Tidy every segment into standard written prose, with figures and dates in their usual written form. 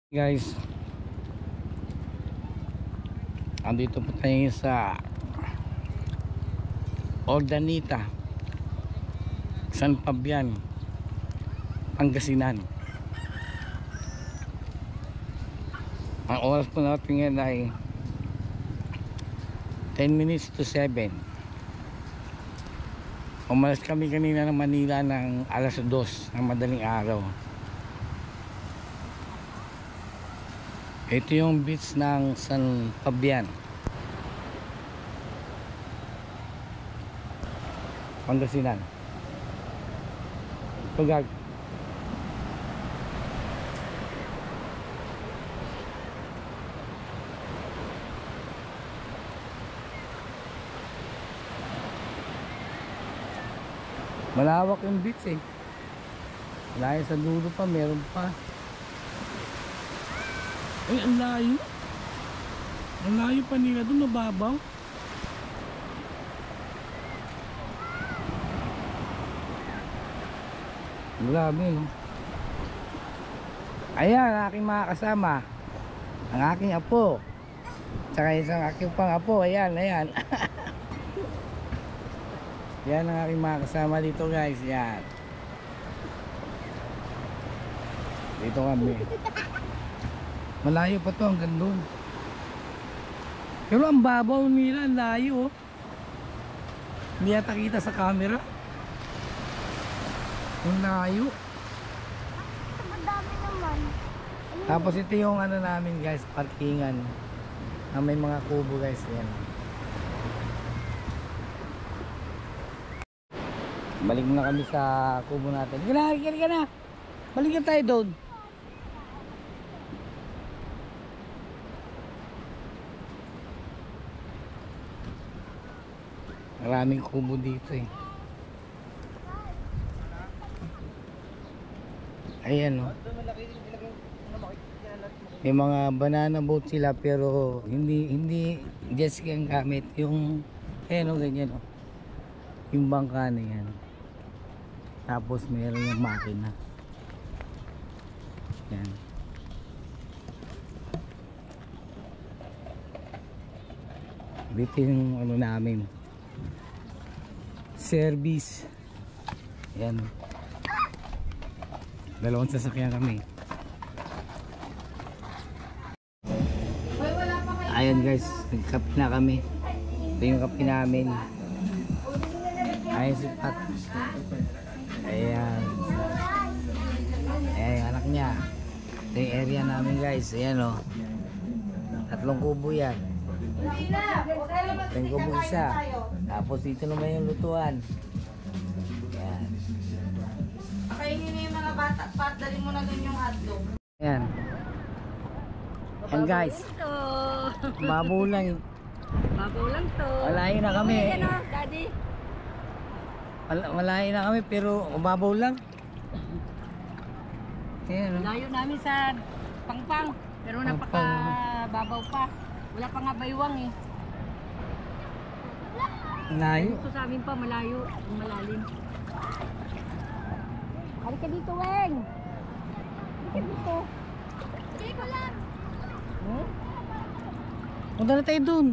Guys, andito po tayo sa Ordanita, San Fabian, Pangasinan. Ang oras po natin ngayon ay 10 minutes to 7. Umalis kami kanina ng Manila ng alas 2 ng madaling araw. Ito yung beach ng San Fabian, Pangasinan. Tugag. Malawak yung beach eh. Layo sa dulo pa, meron pa. Ay, ang layo. Ang layo pa nila doon, mababaw. Grabe, no? Ayan, ang aking mga kasama. Ang aking apo. Tsaka isang aking pang apo. Ayan, ayan. Yan ang aking mga kasama dito, guys. Yan. Dito kami. Malayo pa to hanggang doon. Pero ang babaw nila, ang layo oh. Hindi yata kita sa camera. Ang layo. Ang dami naman. Tapos ito yung ano namin guys, parkingan. Na may mga kubo guys, yan. Balik na kami sa kubo natin. Halika na. Balik na tayo doon. Maraming kubo dito eh. Ayan o. May mga banana boat sila pero hindi jet ski ang gamit. Yung ayan o, ganyan o. Yung bangka na yan. Tapos mayroon yung makina. Yan. Dito yung ano namin, service. Ayan. Dalawang sasakyan kami. Ayan guys, nagkape na kami. Ito yung kape namin. Ayan si Pat. Ayan. Ayan yung anak niya. Ito yung area namin guys. Ayan o. 3 kubo yan. Ito yung kubo isa. Tapos dito naman yung lutuan. Ayan. Pakainin mo yung mga bata at dali mo na dun yung hotdog. Ayan. Ayan guys. Babaw lang. Babaw lang to. Malayo na kami. Ayan o, daddy. Malayo na kami pero babaw lang. Ayan o. Layo namin sa Pangpang. Pero napakababaw pa. Wala pa nga baywang eh. Layo. Ito sa amin pa malayo. Malalim. Halika dito, Weng. Halika dito. Hindi ko lang. Punta na tayo dun.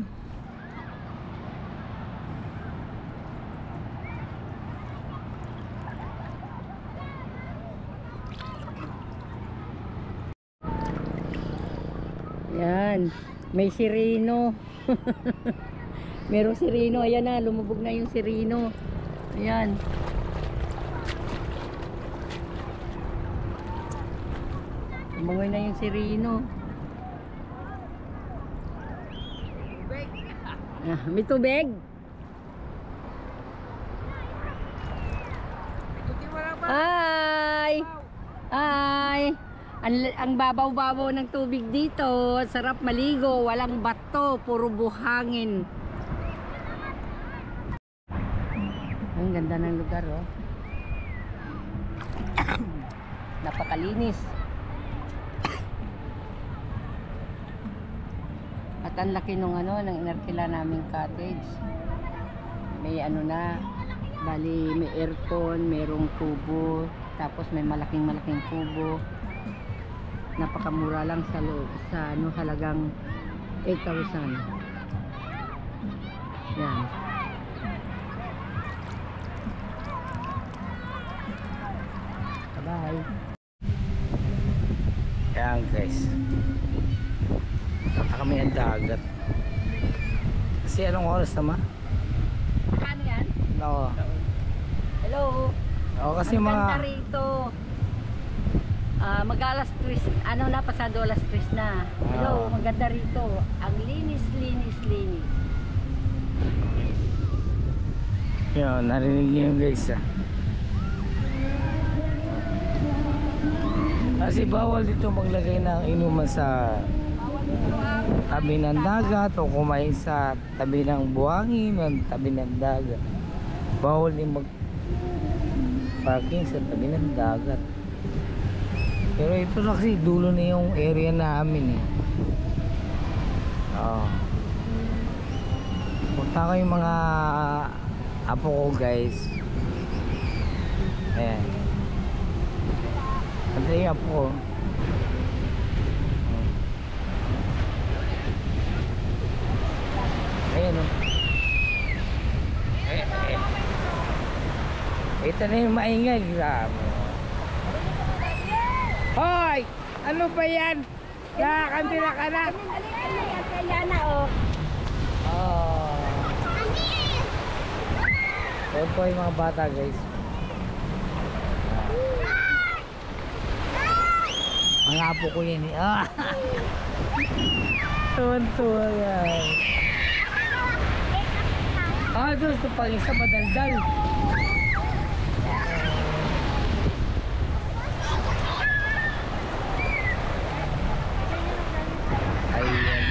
Yan. May sireno. Merong sireno. Ayan na. Lumubog na yung sireno. Ayan. Lumangoy na yung sireno. May tubig? Hi! Hi! Ang babaw-babaw ng tubig dito. Sarap maligo. Walang bato. Puro buhangin. Ang ganda ng lugar oh. Napakalinis. At ang laki nung ano, ng inarkila naming cottage. May ano na, bali may aircon, mayroong kubo, tapos may malaking kubo. napakamura lang sa ano, halagang 8,000. Yan. Bye. Ayan guys, punta kami ang dagat. Kasi anong oras naman? Ano yan? No. Hello. O kasi Ang ganda mga rito. Mag-alas 3, ano na, pasado alas 3 na. Hello, maganda rito. Ang linis. yun, narinig niyo yun guys Kasi bawal dito maglagay ng inuman sa tabi ng dagat o kumain sa tabi ng buhangin o tabi ng dagat. Bawal din mag parking sa tabi ng dagat. Pero ito na kasi dulo na yung area namin punta ko yung mga apo ko guys. Ayan, ito yung apo ko. Ayan ito na yung maingay. Grabe. Hoy! Ano ba yan? Kakantila ka na. Kaya na, oh. Ayan po yung mga bata guys. Mga apo ko yan Tuwan-tuwa yan. Doon ito pang isa madaldal. Ayan.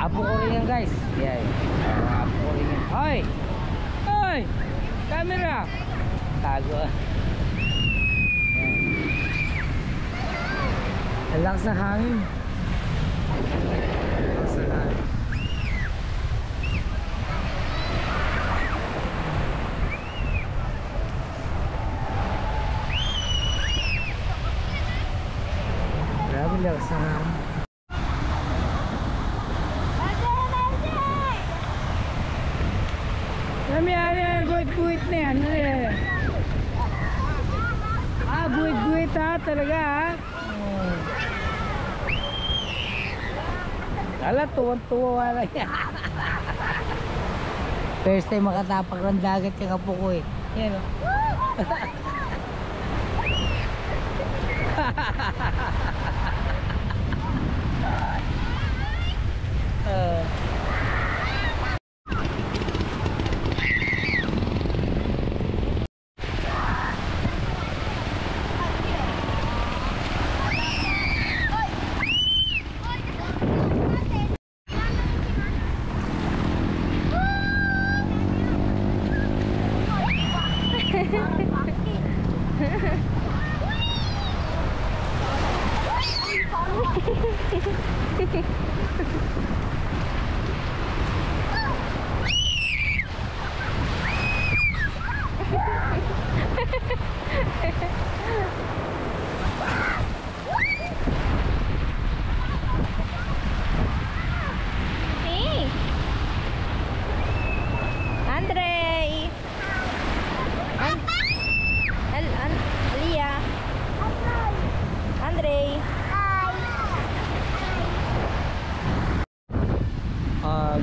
Apo ko rin yan guys. Yan. Apo ko rin yan. Hoy! Hoy! Camera! Tago. Ang lakas ng hangin. Ang lakas ng hangin. Grabe lakas ng hangin. Yan, guhit-guhit na yan. Guhit-guhit talaga Ala, tuwan-tuwa lang yan. First time makatapak ng dagat yung apo ko Yan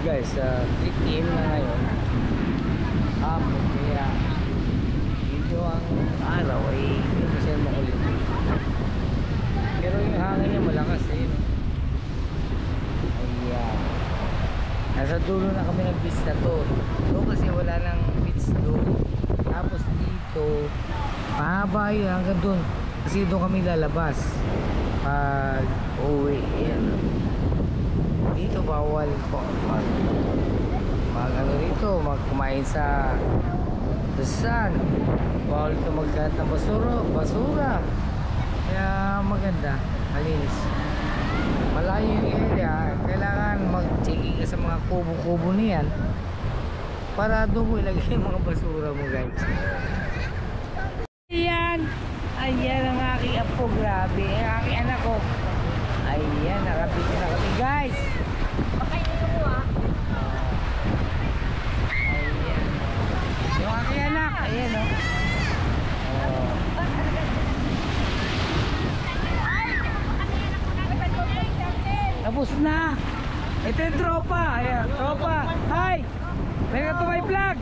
guys, 3 PM na ngayon. Kaya medyo ang araw ay hindi masyadong makulit. Pero yung hangin niya malakas Ayan. Nasa dulo na kami ng beach na to. Doon kasi wala nang beach doon. Tapos dito mahaba yun hanggang doon. Kasi doon kami lalabas pag uwi. Dito bawal po mag rito, magkumain sa sun. Bawal ito magkalat ng basura. Kaya maganda, malinis. Malayo yung area. Kailangan mag-checking ka sa mga kubo-kubo niyan para doon mo ilagay yung mga basura mo guys. Yan! Ayan ang aking apo, grabe. Ang aking anak ko. Ayan, nakapiti na kami guys. Ayan. Yung aking anak, ayan o. Oh. Tapos na. Ito yung tropa. Ayan, tropa. Hi! Welcome to my vlog.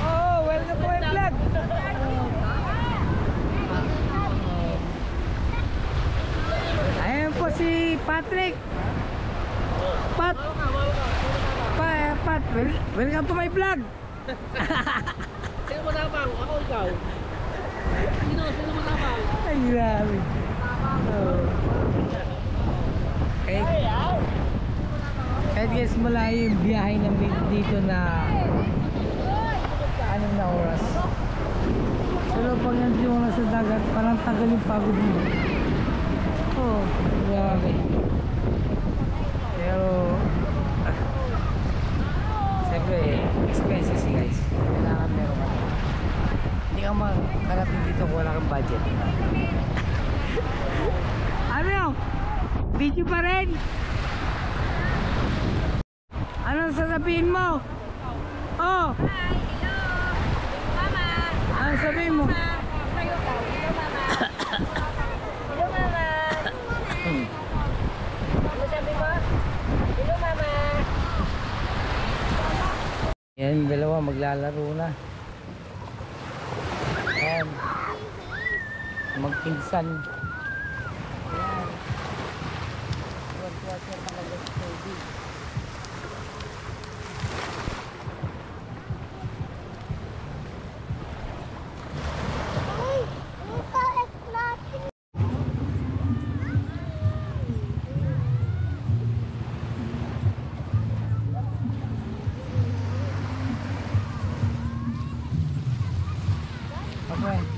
Oh, welcome to my vlog. Ayan po si Patrick. Pat. Pat. Welcome to my vlog. Sino mo tabang? Ako ikaw. Sino mo tabang? Ay, grabe. Oh. Kahit guys malayo yung biyahe namin dito na anong na oras. Pero pag nandito mo na sa dagat, parang tagal yung pagod mo. Oh, grabe. Pero siyempre, expenses guys. Kailangan meron ka. Hindi ka makarating dito kung wala kang budget. Ano yun? Video pa rin? Anong sasabihin mo? Oh! Hi, hello. Mama. Anong sabihin mo? Hello, Mama. Hello, Mama. Ano sabi mo? Hello, Mama. Yan yung dalawa maglalaro na. Ayan. Magpinsan. Ayan. Tuwa-tuwa siya talaga sa tubig. Okay.